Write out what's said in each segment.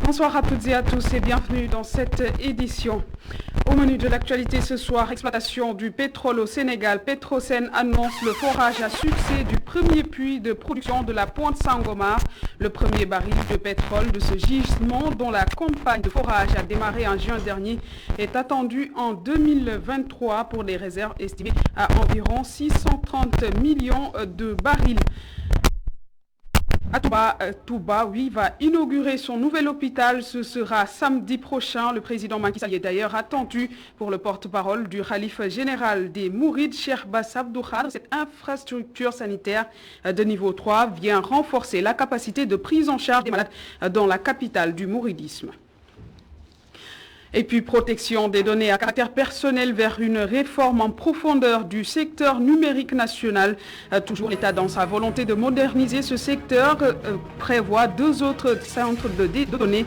Bonsoir à toutes et à tous et bienvenue dans cette édition. Au menu de l'actualité ce soir, exploitation du pétrole au Sénégal. Petrosen annonce le forage à succès du premier puits de production de la Pointe Sangomar. Le premier baril de pétrole de ce gisement dont la campagne de forage a démarré en juin dernier est attendu en 2023 pour des réserves estimées à environ 630 millions de barils. Touba, va inaugurer son nouvel hôpital. Ce sera samedi prochain. Le président Macky Sall est d'ailleurs attendu pour le porte-parole du khalife général des Mourides, Cheikh Bass Abdou Khadre. Cette infrastructure sanitaire de niveau 3 vient renforcer la capacité de prise en charge des malades dans la capitale du mouridisme. Et puis protection des données à caractère personnel vers une réforme en profondeur du secteur numérique national. Toujours l'État dans sa volonté de moderniser ce secteur prévoit deux autres centres de données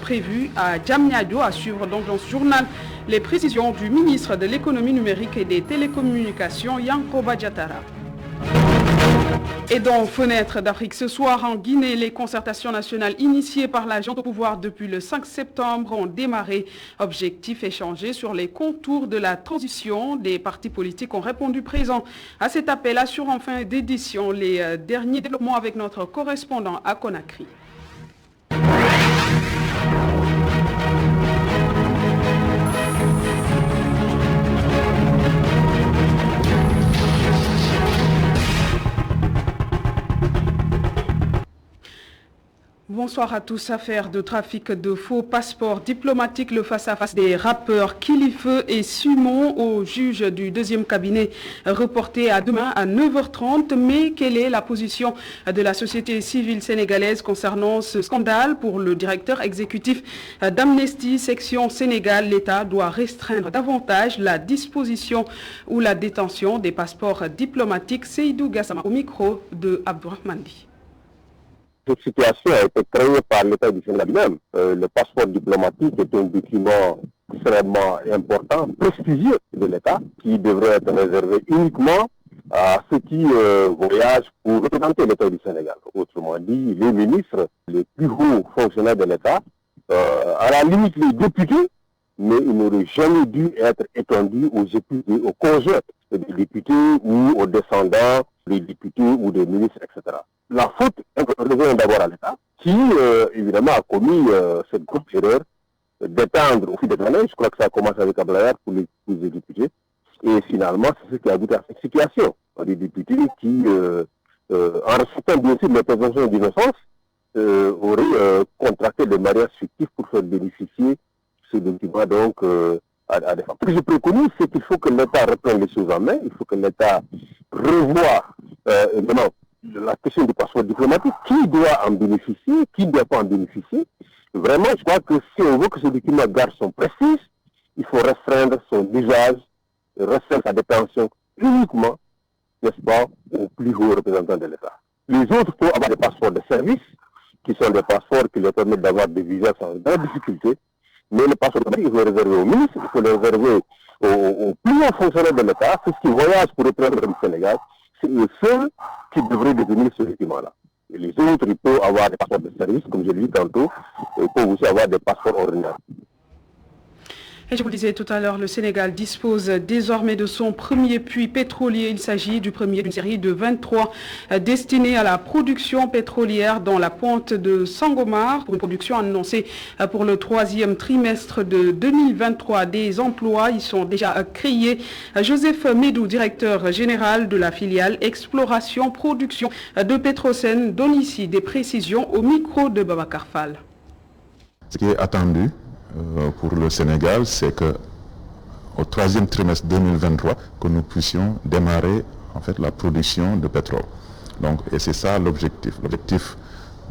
prévus à Diamniadio, à suivre donc dans ce journal les précisions du ministre de l'économie numérique et des télécommunications Yankoba Diatara. Et dans Fenêtre d'Afrique, ce soir en Guinée, les concertations nationales initiées par la junte au pouvoir depuis le 5 septembre ont démarré. Objectif échangé sur les contours de la transition. Des partis politiques ont répondu présents à cet appel. Assure en fin d'édition les derniers développements avec notre correspondant à Conakry. Bonsoir à tous. Affaire de trafic de faux passeports diplomatiques, le face-à-face des rappeurs Kilifeu et Sumon au juge du deuxième cabinet reporté à demain à 9h30. Mais quelle est la position de la société civile sénégalaise concernant ce scandale? Pour le directeur exécutif d'Amnesty Section Sénégal, l'État doit restreindre davantage la disposition ou la détention des passeports diplomatiques. Seydou Gassama au micro de Abdourahmane Di. Cette situation a été créée par l'État du Sénégal lui-même. Le passeport diplomatique est un document extrêmement important, prestigieux de l'État, qui devrait être réservé uniquement à ceux qui voyagent pour représenter l'État du Sénégal. Autrement dit, les ministres, les plus hauts fonctionnaires de l'État, à la limite les députés, mais ils n'auraient jamais dû être étendus aux conjoints des députés ou aux descendants des députés ou des ministres, etc. La faute revient d'abord à l'État, qui évidemment a commis cette grosse erreur d'étendre au fil des années. Je crois que ça a commencé avec Ablaïar pour les députés. Et finalement, c'est ce qui a abouti à cette situation. Des députés qui, en respectant bien sûr les présomptions d'innocence, auraient contracté des mariages fictifs pour faire bénéficier ce document donc à des femmes. Ce que je préconise, c'est qu'il faut que l'État reprenne les choses en main. Il faut que l'État revoie évidemment la question du passeport diplomatique, qui doit en bénéficier, qui ne doit pas en bénéficier. Vraiment, je crois que si on veut que ce document garde son prestige, il faut restreindre son usage, restreindre sa détention uniquement, n'est-ce pas, aux plus hauts représentants de l'État. Les autres peuvent avoir des passeports de service, qui sont des passeports qui leur permettent d'avoir des visas sans grande difficulté, mais le passeport diplomatique, il faut le réserver aux ministres, il faut le réserver aux plus hauts fonctionnaires de l'État, ceux qui voyagent pour représenter le Sénégal. C'est eux seuls qui devraient devenir ce document-là. Et les autres, ils peuvent avoir des passeports de service, comme je l'ai dit tantôt, et ils peuvent aussi avoir des passeports ordinaires. Et je vous le disais tout à l'heure, le Sénégal dispose désormais de son premier puits pétrolier. Il s'agit du premier d'une série de 23 destinés à la production pétrolière dans la pointe de Sangomar, pour une production annoncée pour le troisième trimestre de 2023. Des emplois y sont déjà créés. Joseph Médou, directeur général de la filiale Exploration Production de Petrosen, donne ici des précisions au micro de Babacar Fall. Ce qui est attendu pour le Sénégal, c'est qu'au troisième trimestre 2023, que nous puissions démarrer en fait la production de pétrole. Donc, et c'est ça l'objectif. L'objectif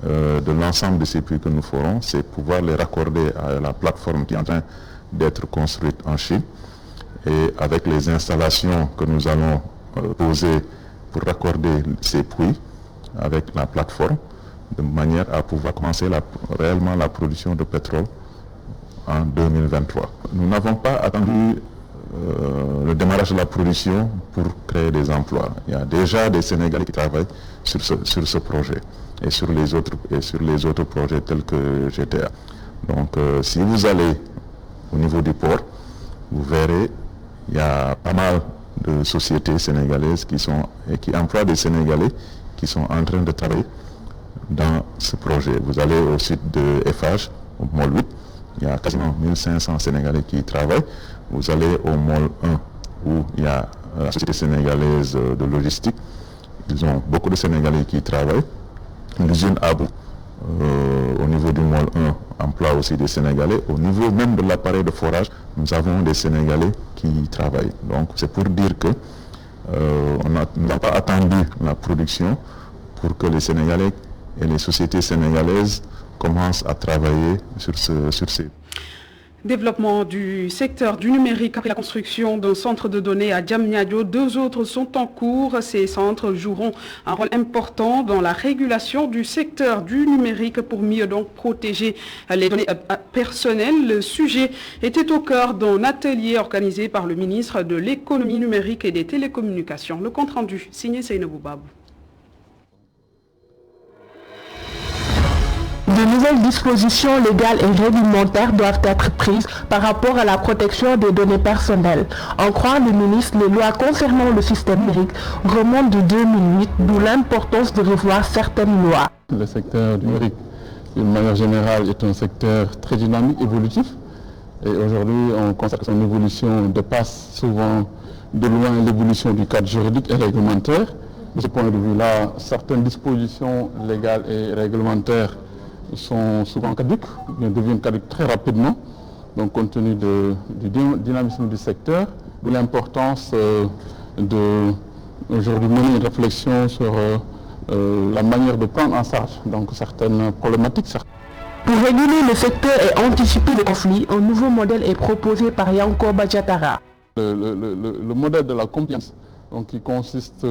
de l'ensemble de ces puits que nous ferons, c'est pouvoir les raccorder à la plateforme qui est en train d'être construite en Chine. Et avec les installations que nous allons poser pour raccorder ces puits avec la plateforme, de manière à pouvoir commencer réellement la production de pétrole en 2023. Nous n'avons pas attendu le démarrage de la production pour créer des emplois. Il y a déjà des Sénégalais qui travaillent sur ce projet et sur les autres projets tels que GTA. Donc si vous allez au niveau du port, vous verrez, il y a pas mal de sociétés sénégalaises qui emploient des Sénégalais qui sont en train de travailler dans ce projet. Vous allez au site de FH, au Môle 8, il y a quasiment 1500 Sénégalais qui y travaillent. Vous allez au Môle 1, où il y a la Société sénégalaise de logistique. Ils ont beaucoup de Sénégalais qui y travaillent. L'usine Abou, au niveau du Môle 1, emploie aussi des Sénégalais. Au niveau même de l'appareil de forage, nous avons des Sénégalais qui y travaillent. Donc c'est pour dire que on n'a pas attendu la production pour que les Sénégalais et les sociétés sénégalaises commencent à travailler sur ces... Développement du secteur du numérique après la construction d'un centre de données à Diamniadio. 2 autres sont en cours. Ces centres joueront un rôle important dans la régulation du secteur du numérique pour mieux donc protéger les données personnelles. Le sujet était au cœur d'un atelier organisé par le ministre de l'économie numérique et des télécommunications. Le compte rendu signé Seynabou Babou. De nouvelles dispositions légales et réglementaires doivent être prises par rapport à la protection des données personnelles. En croire le ministre, les lois concernant le système numérique remontent de 2008, d'où l'importance de revoir certaines lois. Le secteur numérique, d'une manière générale, est un secteur très dynamique, évolutif. Et aujourd'hui, on constate que son évolution dépasse souvent de loin l'évolution du cadre juridique et réglementaire. De ce point de vue-là, certaines dispositions légales et réglementaires sont souvent caduques, deviennent caduques très rapidement, donc compte tenu du dynamisme du secteur, de l'importance de aujourd'hui mener une réflexion sur la manière de prendre en charge donc certaines problématiques. Pour réguler le secteur et anticiper les conflits, un nouveau modèle est proposé par Yankoba Diattara. Le modèle de la compliance, donc, qui consiste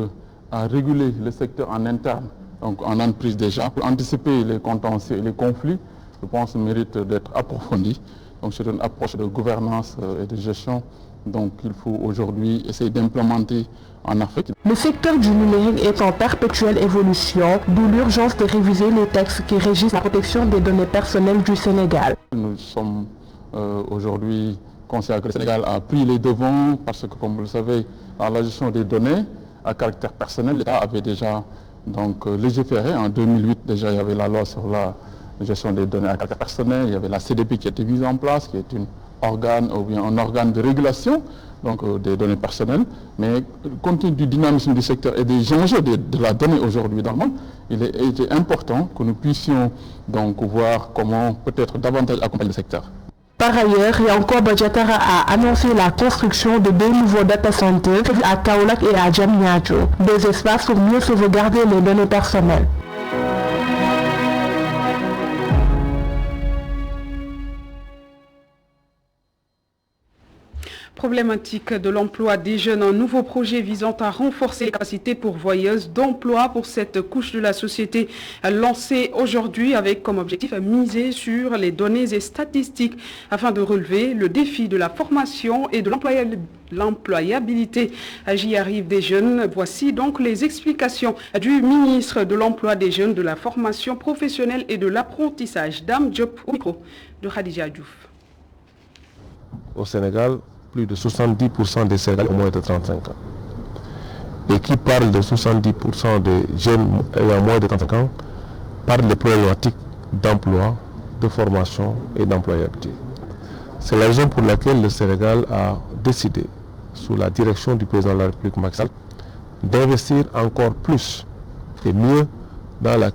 à réguler le secteur en interne, donc en entreprise déjà, pour anticiper les contentieux et les conflits, je pense mérite d'être approfondi. Donc c'est une approche de gouvernance et de gestion donc qu'il faut aujourd'hui essayer d'implémenter en Afrique. Le secteur du numérique est en perpétuelle évolution, d'où l'urgence de réviser les textes qui régissent la protection des données personnelles du Sénégal. Nous sommes aujourd'hui conscients que le Sénégal a pris les devants parce que, comme vous le savez, dans la gestion des données à caractère personnel, l'État avait déjà donc légiféré. En 2008, déjà, il y avait la loi sur la gestion des données à caractère personnel. Il y avait la CDP qui a été mise en place, qui est un organe de régulation donc, des données personnelles. Mais compte tenu du dynamisme du secteur et des enjeux de la donnée aujourd'hui dans le monde, il était important que nous puissions donc voir comment peut-être davantage accompagner le secteur. Par ailleurs, Yankoba Diattara a annoncé la construction de 2 nouveaux data centers à Kaolack et à Diamniadio, des espaces pour mieux sauvegarder les données personnelles. Problématique de l'emploi des jeunes, un nouveau projet visant à renforcer les capacités pourvoyeuses d'emploi pour cette couche de la société lancé aujourd'hui avec comme objectif miser sur les données et statistiques afin de relever le défi de la formation et de l'employabilité. J'y arrive des jeunes. Voici donc les explications du ministre de l'Emploi des jeunes, de la formation professionnelle et de l'apprentissage. Dame Diop au micro de Khadija Diouf. Au Sénégal, plus de 70% des Sénégalais ont moins de 35 ans. Et qui parle de 70% des jeunes ayant moins de 35 ans, parle des problématiques d'emploi, de formation et d'employabilité. C'est la raison pour laquelle le Sénégal a décidé, sous la direction du président de la République Macky Sall, d'investir encore plus et mieux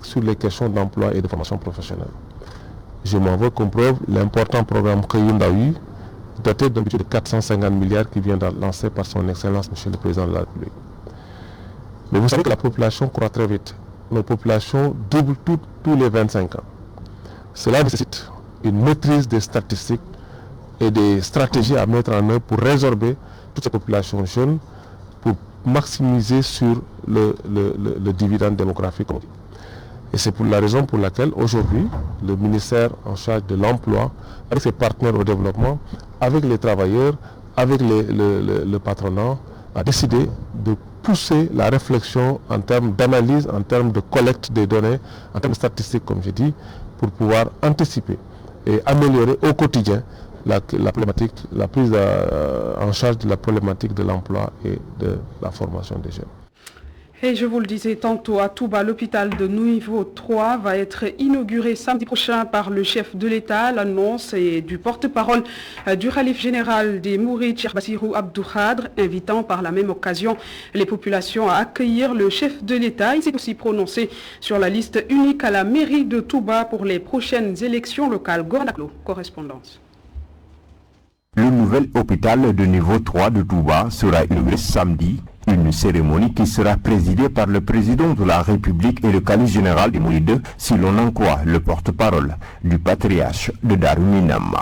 sur les questions d'emploi et de formation professionnelle. Je m'en veux comme preuve l'important programme Kayundaoui, doté d'un budget de 450 milliards qui vient d'être lancé par son Excellence, Monsieur le Président de la République. Mais vous savez que la population croît très vite. Nos populations doublent tous les 25 ans. Cela nécessite une maîtrise des statistiques et des stratégies à mettre en œuvre pour résorber toutes ces populations jeunes, pour maximiser sur le dividende démographique. Et c'est pour la raison pour laquelle aujourd'hui, le ministère en charge de l'emploi, avec ses partenaires au développement, avec les travailleurs, avec le patronat, a décidé de pousser la réflexion en termes d'analyse, en termes de collecte des données, en termes statistiques, comme j'ai dit, pour pouvoir anticiper et améliorer au quotidien la problématique, la prise en charge de la problématique de l'emploi et de la formation des jeunes. Et je vous le disais tantôt, à Touba, l'hôpital de niveau 3 va être inauguré samedi prochain par le chef de l'État. L'annonce est du porte-parole du Khalif général des Mourides, Cheikh Bassirou Abdou Khadre, invitant par la même occasion les populations à accueillir le chef de l'État. Il s'est aussi prononcé sur la liste unique à la mairie de Touba pour les prochaines élections locales. Gornaklo, correspondance. Le nouvel hôpital de niveau 3 de Touba sera inauguré samedi. Une cérémonie qui sera présidée par le président de la République et le calife général des Mourides, si l'on en croit le porte-parole du patriarche de Darou Minam.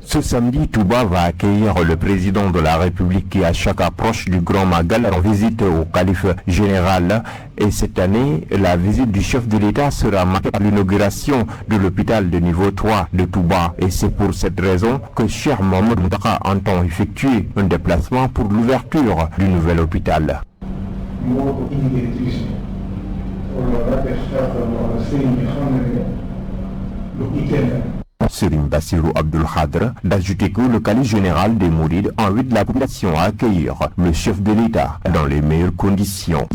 Ce samedi, Touba va accueillir le président de la République qui, à chaque approche du Grand Magal, rend visite au calife général. Et cette année, la visite du chef de l'État sera marquée par l'inauguration de l'hôpital de niveau 3 de Touba. Et c'est pour cette raison que Cheikh Mohamed Moutaka entend effectuer un déplacement pour l'ouverture du nouvel hôpital. Serigne Bassirou Abdou Khadre d'ajouter que le calife général des Mourides invite la population à accueillir le chef de l'État dans les meilleures conditions.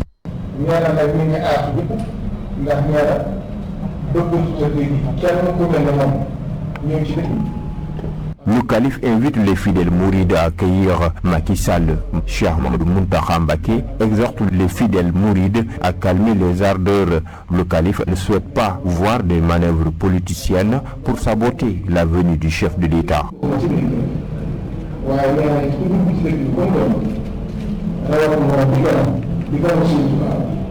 Le calife invite les fidèles mourides à accueillir Macky Sall. Cheikh Mamadou Mountakha Mbacké exhorte les fidèles mourides à calmer les ardeurs. Le calife ne souhaite pas voir des manœuvres politiciennes pour saboter la venue du chef de l'État.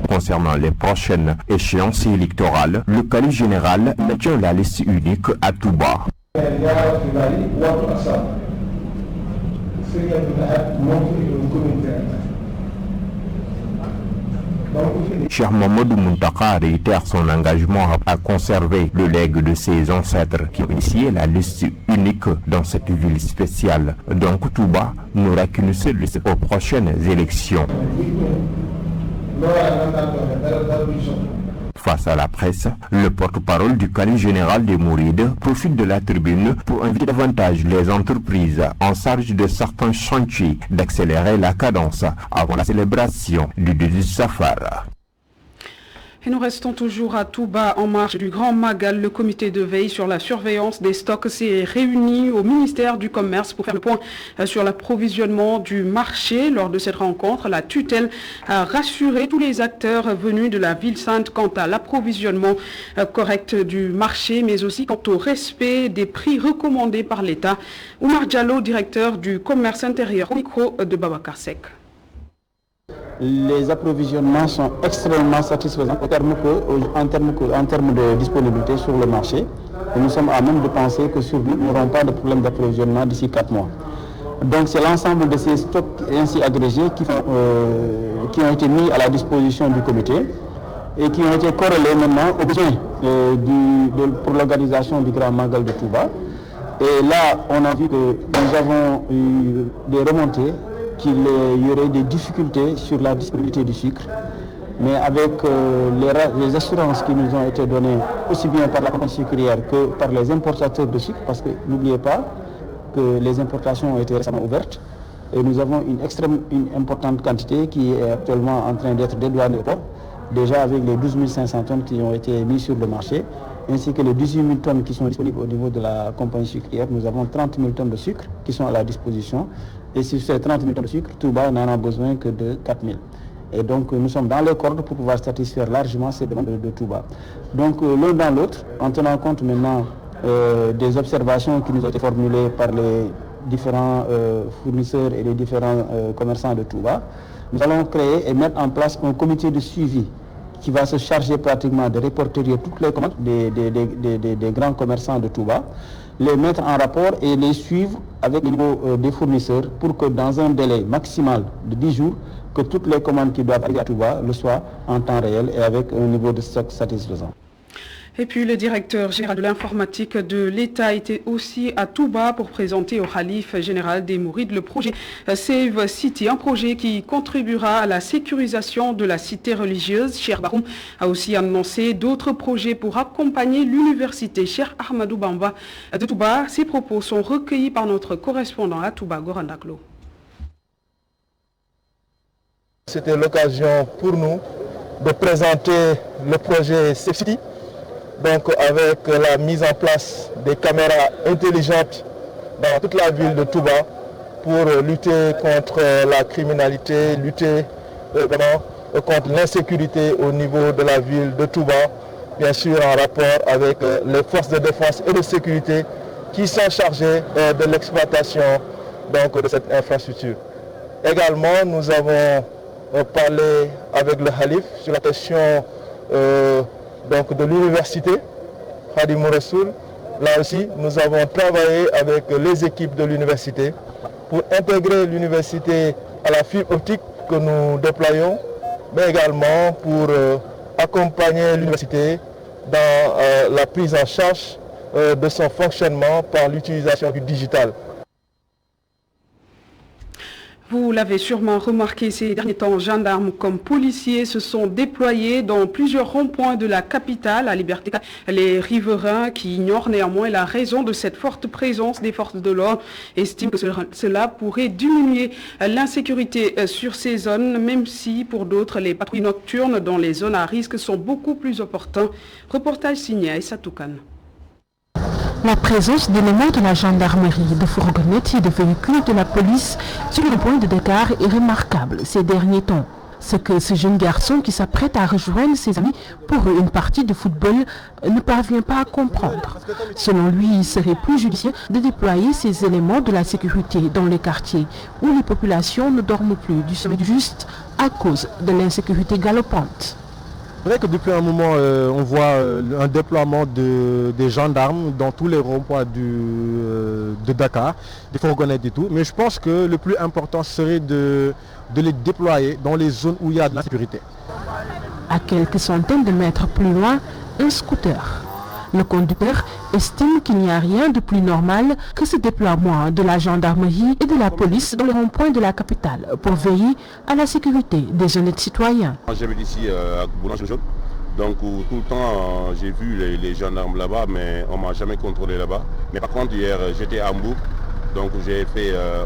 Concernant les prochaines échéances électorales, le calife général maintient la liste unique à Touba. Cheikh Mamadou Mountakha réitère son engagement à conserver le legs de ses ancêtres qui ont initié la liste unique dans cette ville spéciale. Donc Touba n'aura qu'une seule liste aux prochaines élections. Face à la presse, le porte-parole du calife général des Mourides profite de la tribune pour inviter davantage les entreprises en charge de certains chantiers d'accélérer la cadence avant la célébration du 18 Safar. Et nous restons toujours à Touba en marge du Grand Magal. Le comité de veille sur la surveillance des stocks s'est réuni au ministère du Commerce pour faire le point sur l'approvisionnement du marché. Lors de cette rencontre, la tutelle a rassuré tous les acteurs venus de la ville sainte quant à l'approvisionnement correct du marché, mais aussi quant au respect des prix recommandés par l'État. Oumar Diallo, directeur du commerce intérieur, au micro de Babacar Seck. Les approvisionnements sont extrêmement satisfaisants en termes de disponibilité sur le marché. Et nous sommes à même de penser que sur nous n'aurons pas de problème d'approvisionnement d'ici 4 mois. Donc c'est l'ensemble de ces stocks ainsi agrégés qui ont été mis à la disposition du comité et qui ont été corrélés maintenant aux besoins pour l'organisation du Grand Magal de Touba. Et là, on a vu que nous avons eu des remontées qu'il y aurait des difficultés sur la disponibilité du sucre, mais avec les assurances qui nous ont été données aussi bien par la compagnie sucrière que par les importateurs de sucre, parce que n'oubliez pas que les importations ont été récemment ouvertes et nous avons une importante quantité qui est actuellement en train d'être dédouanée au port, déjà avec les 12 500 tonnes qui ont été mises sur le marché, ainsi que les 18 000 tonnes qui sont disponibles au niveau de la compagnie sucrière. Nous avons 30 000 tonnes de sucre qui sont à la disposition. Et sur ces 30 000 tonnes de sucre, Touba n'en a besoin que de 4 000. Et donc nous sommes dans les cordes pour pouvoir satisfaire largement ces demandes de Touba. Donc l'un dans l'autre, en tenant compte maintenant des observations qui nous ont été formulées par les différents fournisseurs et les différents commerçants de Touba, nous allons créer et mettre en place un comité de suivi qui va se charger pratiquement de répertorier toutes les commandes des grands commerçants de Touba, les mettre en rapport et les suivre avec le niveau des fournisseurs pour que dans un délai maximal de 10 jours, que toutes les commandes qui doivent arriver à Touba le soient en temps réel et avec un niveau de stock satisfaisant. Et puis le directeur général de l'informatique de l'État était aussi à Touba pour présenter au Khalife général des Mourides le projet Save City, un projet qui contribuera à la sécurisation de la cité religieuse. Cheikh Bahoum a aussi annoncé d'autres projets pour accompagner l'université. Cheikh Ahmadou Bamba de Touba, ses propos sont recueillis par notre correspondant à Touba, Gorandaklo. C'était l'occasion pour nous de présenter le projet Save City. Donc avec la mise en place des caméras intelligentes dans toute la ville de Touba pour lutter contre la criminalité, lutter contre l'insécurité au niveau de la ville de Touba, bien sûr en rapport avec les forces de défense et de sécurité qui sont chargées de l'exploitation de cette infrastructure. Également, nous avons parlé avec le Khalif sur la question de l'université Khadimou Rassoul. Là aussi, nous avons travaillé avec les équipes de l'université pour intégrer l'université à la fibre optique que nous déployons, mais également pour accompagner l'université dans la prise en charge de son fonctionnement par l'utilisation du digital. Vous l'avez sûrement remarqué, ces derniers temps, gendarmes comme policiers se sont déployés dans plusieurs ronds-points de la capitale, à Liberté. Les riverains, qui ignorent néanmoins la raison de cette forte présence des forces de l'ordre, estiment que cela pourrait diminuer l'insécurité sur ces zones, même si pour d'autres, les patrouilles nocturnes dans les zones à risque sont beaucoup plus opportuns. Reportage signé Aïssa Toukane. La présence d'éléments de la gendarmerie, de fourgonnettes et de véhicules de la police sur le point de Dakar est remarquable ces derniers temps. Ce que ce jeune garçon qui s'apprête à rejoindre ses amis pour une partie de football ne parvient pas à comprendre. Selon lui, il serait plus judicieux de déployer ces éléments de la sécurité dans les quartiers où les populations ne dorment plus du sommeil juste à cause de l'insécurité galopante. C'est vrai que depuis un moment, on voit un déploiement des gendarmes dans tous les ronds-points de Dakar, des fourgonnettes et tout. Mais je pense que le plus important serait de les déployer dans les zones où il y a de l'insécurité. À quelques centaines de mètres plus loin, un scooter. Le conducteur estime qu'il n'y a rien de plus normal que ce déploiement de la gendarmerie et de la police dans les ronds-points de la capitale pour veiller à la sécurité des honnêtes citoyens. J'habite ici à Boulogne-sur-Saône, donc tout le temps j'ai vu les gendarmes là-bas, mais on ne m'a jamais contrôlé là-bas. Mais par contre hier j'étais à Hambourg, donc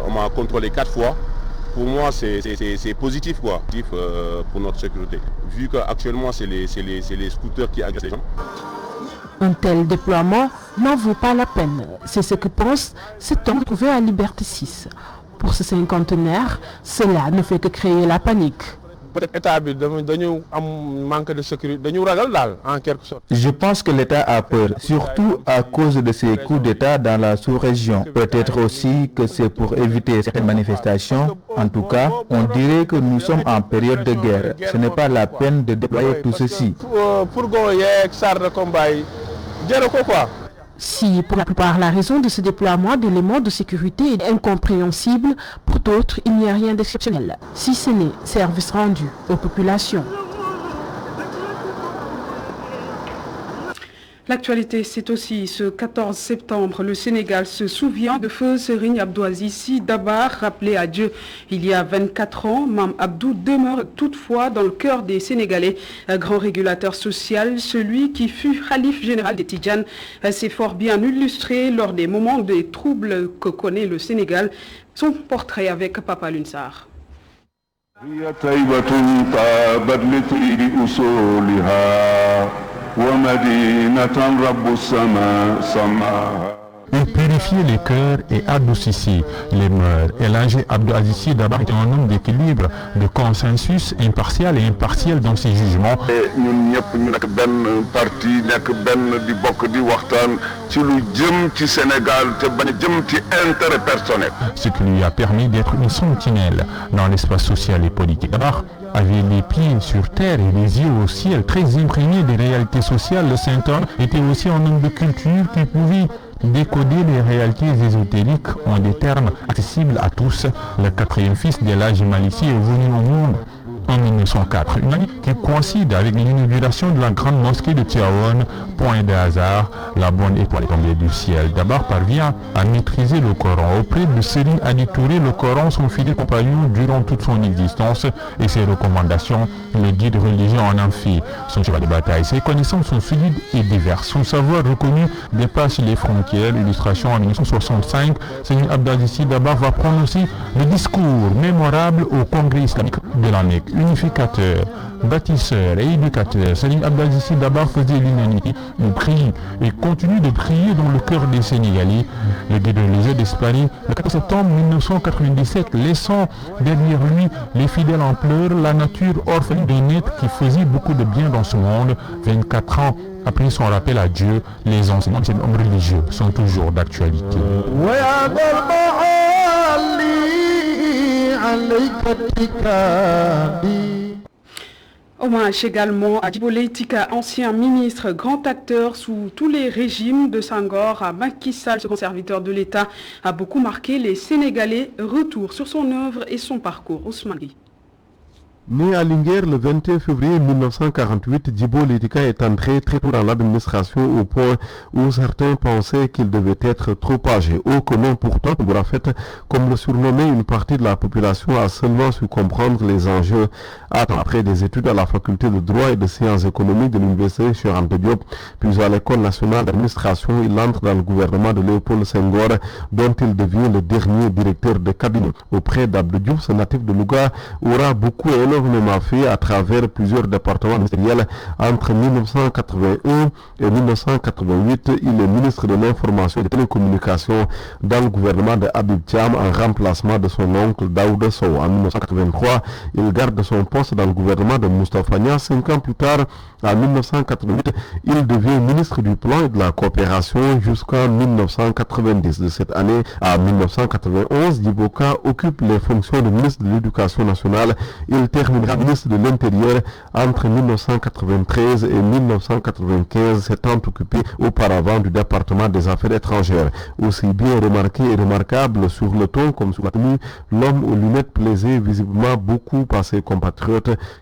on m'a contrôlé 4 fois. Pour moi c'est positif quoi, pour notre sécurité. Vu qu'actuellement c'est les scooters qui agressent les gens. Un tel déploiement n'en vaut pas la peine. C'est ce que pense cet homme trouvé à Liberté 6. Pour ce cinquantenaire, cela ne fait que créer la panique. Je pense que l'État a peur, surtout à cause de ces coups d'État dans la sous-région. Peut-être aussi que c'est pour éviter certaines manifestations. En tout cas, on dirait que nous sommes en période de guerre. Ce n'est pas la peine de déployer tout ceci. Si pour la plupart la raison de ce déploiement d'éléments de sécurité est incompréhensible, pour d'autres il n'y a rien d'exceptionnel, si ce n'est service rendu aux populations. L'actualité, c'est aussi ce 14 septembre, le Sénégal se souvient de feu Serigne Abdou Aziz Sy Dabakh, rappelé à Dieu il y a 24 ans. Mame Abdou demeure toutefois dans le cœur des Sénégalais. Un grand régulateur social, celui qui fut khalife général des Tidjanes, s'est fort bien illustré lors des moments de troubles que connaît le Sénégal. Son portrait avec Papa Lunsar. Il purifiait les cœurs et adoucissait les mœurs. El Hadji Abdou Aziz Sy Dabakh était un homme d'équilibre, de consensus, impartial et impartiel dans ses jugements. Ce qui lui a permis d'être une sentinelle dans l'espace social et politique. Dabakh avait les pieds sur terre et les yeux au ciel, très imprégné des réalités sociales. Le saint homme était aussi un homme de culture qui pouvait décoder les réalités ésotériques en des termes accessibles à tous. Le quatrième fils d'El Hadji Malick Sy est venu au monde en 1904. Une année qui coïncide avec l'inauguration de la grande mosquée de Tivaouane. Point de hasard, la bonne étoile est tombée du ciel. Dabar parvient à maîtriser le Coran. Auprès de Serigne Adi Touré, le Coran, son fidèle compagnon durant toute son existence, et ses recommandations, le guide religieux en en fait son cheval de bataille. Ses connaissances sont solides et diverses. Son savoir reconnu dépasse les frontières. Illustration en 1965, Serigne Abdelaziz Dabar va prononcer le discours mémorable au Congrès islamique de la Mecque. Unificateur, bâtisseur et éducateur, Serigne Abdelaziz Dabar faisait l'unanimité. Il prie et continue de prier dans le cœur des Sénégalais. Le guide religieux disparaît le 4 septembre 1997, laissant derrière lui les fidèles en pleurs, la nature orpheline d'un être qui faisait beaucoup de bien dans ce monde. 24 ans après son rappel à Dieu, les enseignements de cet homme religieux sont toujours d'actualité. Hommage également à Djibo Leyti Ka, ancien ministre, grand acteur sous tous les régimes de Senghor à Macky Sall. Ce conservateur de l'État a beaucoup marqué les Sénégalais. Retour sur son œuvre et son parcours. Ousmane Gueye. Né à Linguère le 21 février 1948, Djibo Leyti Ka est entré très tôt dans l'administration au point où certains pensaient qu'il devait être trop âgé. Au commun pourtant, Bourafet, comme le surnommait une partie de la population, a seulement su comprendre les enjeux. Après des études à la faculté de droit et de sciences économiques de l'université Cheikh Anta Diop, puis à l'école nationale d'administration, il entre dans le gouvernement de Léopold Senghor, dont il devient le dernier directeur de cabinet. Auprès d'Abdou Diouf, ce natif de Louga aura beaucoup énormément fait à travers plusieurs départements ministériels. Entre 1981 et 1988, il est ministre de l'Information et des Télécommunications dans le gouvernement de Habib Thiam en remplacement de son oncle Daouda Sow. En 1983, il garde son poste dans le gouvernement de Moustapha Niasse. 5 ans plus tard, en 1988, il devient ministre du Plan et de la Coopération jusqu'en 1990. De cette année à 1991, Djibo Ka occupe les fonctions de ministre de l'Éducation nationale. Il terminera ministre de l'Intérieur entre 1993 et 1995, s'étant occupé auparavant du département des Affaires étrangères. Aussi bien remarqué et remarquable sur le ton comme sur la tenue, l'homme aux lunettes plaisait visiblement beaucoup à ses compatriotes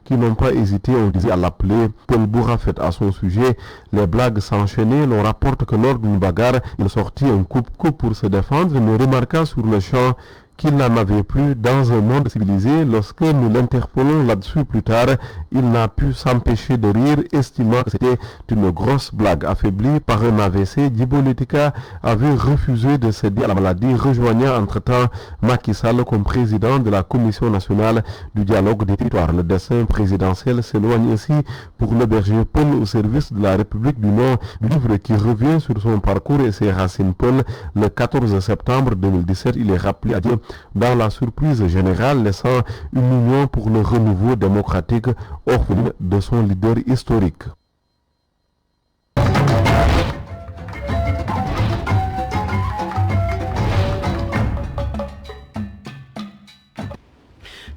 qui n'ont pas hésité, on disait, à l'appeler Paul Bourafet. À son sujet, les blagues s'enchaînaient. L'on rapporte que lors d'une bagarre, il sortit un coupe-coupe pour se défendre, mais remarqua sur le champ qu'il n'en avait plus dans un monde civilisé. Lorsque nous l'interpellons là-dessus plus tard, il n'a pu s'empêcher de rire, estimant que c'était une grosse blague. Affaibli par un AVC, Djibo Leyti Ka avait refusé de céder à la maladie, rejoignant entre-temps Macky Sall comme président de la Commission nationale du dialogue des territoires. Le destin présidentiel s'éloigne ainsi pour le berger Paul au service de la République du Nord, livre qui revient sur son parcours et ses racines. Paul, le 14 septembre 2017, il est rappelé à Dieu dans la surprise générale, laissant une union pour le renouveau démocratique orpheline de son leader historique.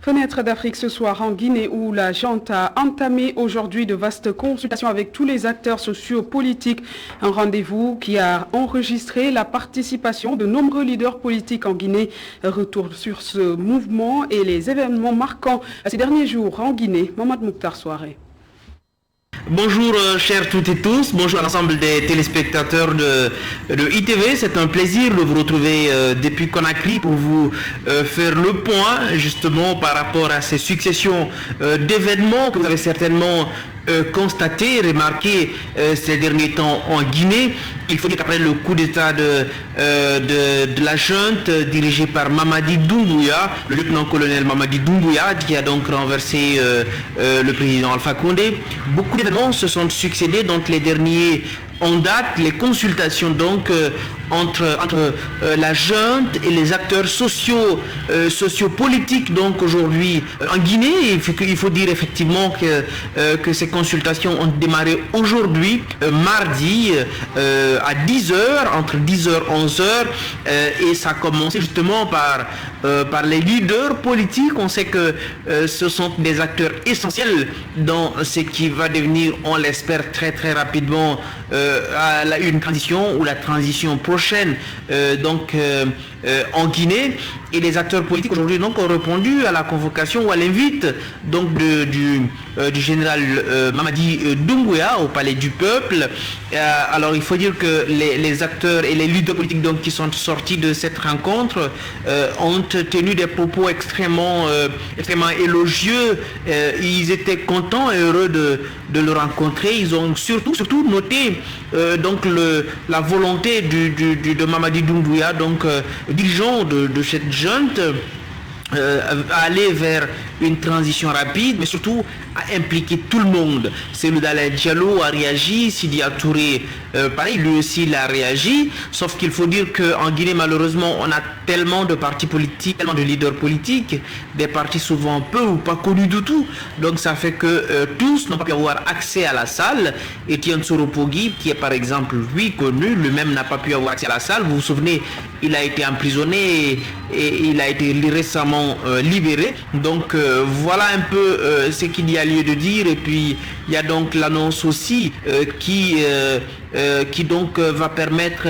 Fenêtre d'Afrique ce soir en Guinée où la junte a entamé aujourd'hui de vastes consultations avec tous les acteurs sociopolitiques. Un rendez-vous qui a enregistré la participation de nombreux leaders politiques en Guinée. Retour sur ce mouvement et les événements marquants ces derniers jours en Guinée. Mohamed Mouktar Soirée. Bonjour chers toutes et tous, bonjour à l'ensemble des téléspectateurs de ITV. C'est un plaisir de vous retrouver depuis Conakry pour vous faire le point justement par rapport à ces successions d'événements que vous avez certainement constaté, remarqué ces derniers temps en Guinée. Il faut dire qu'après le coup d'état de la junte dirigée par Mamadi Doumbouya, le lieutenant-colonel Mamadi Doumbouya, qui a donc renversé le président Alpha Condé, beaucoup d'événements se sont succédés, donc les derniers en date, les consultations donc entre la junte et les acteurs sociopolitiques donc aujourd'hui en Guinée. Il faut dire effectivement que ces consultations ont démarré aujourd'hui, mardi, à 10h, entre 10h et 11h, et ça a commencé justement par les leaders politiques. On sait que ce sont des acteurs essentiels dans ce qui va devenir, on l'espère très très rapidement, une transition ou la transition prochaine. Donc en Guinée. Et les acteurs politiques aujourd'hui donc ont répondu à la convocation ou à l'invite donc du général Mamadi Doumbouya au Palais du Peuple. Alors il faut dire que les acteurs et les leaders politiques donc qui sont sortis de cette rencontre ont tenu des propos extrêmement élogieux. Ils étaient contents et heureux de le rencontrer. Ils ont surtout noté donc la volonté de Mamadi Doumbouya, donc dirigeant de cette junte, à aller vers une transition rapide, mais surtout à impliquer tout le monde. Cellou Dalein Diallo a réagi, Sidi Touré, pareil, lui aussi il a réagi, sauf qu'il faut dire qu'en Guinée, malheureusement, on a tellement de partis politiques, tellement de leaders politiques, des partis souvent peu ou pas connus du tout, donc ça fait que tous n'ont pas pu avoir accès à la salle. Etienne Soropogui, qui est par exemple lui connu, lui-même n'a pas pu avoir accès à la salle. Vous vous souvenez, il a été emprisonné et il a été récemment libéré. Donc voilà un peu ce qu'il y a lieu de dire. Et puis il y a donc l'annonce aussi qui donc va permettre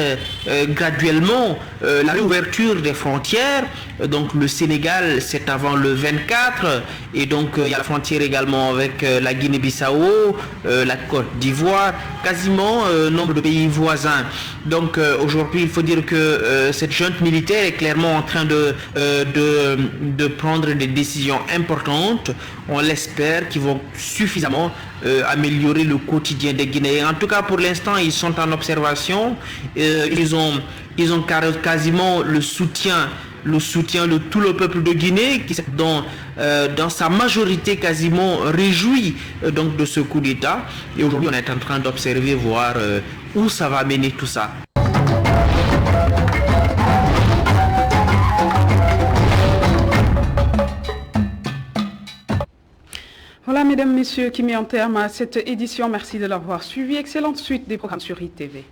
graduellement la réouverture des frontières. Donc le Sénégal, c'est avant le 24, et donc il y a la frontière également avec la Guinée-Bissau, la Côte d'Ivoire, quasiment nombre de pays voisins. Donc aujourd'hui, il faut dire que cette junte militaire est clairement en train de prendre des décisions importantes. On l'espère, qui vont suffisamment améliorer le quotidien des Guinéens. En tout cas, pour l'instant, ils sont en observation. Ils ont quasiment le soutien de tout le peuple de Guinée, qui dans sa majorité quasiment réjoui donc de ce coup d'État. Et aujourd'hui, on est en train d'observer, voir où ça va mener tout ça. Voilà, mesdames, messieurs, qui met en terme à cette édition. Merci de l'avoir suivi. Excellente suite des programmes sur ITV.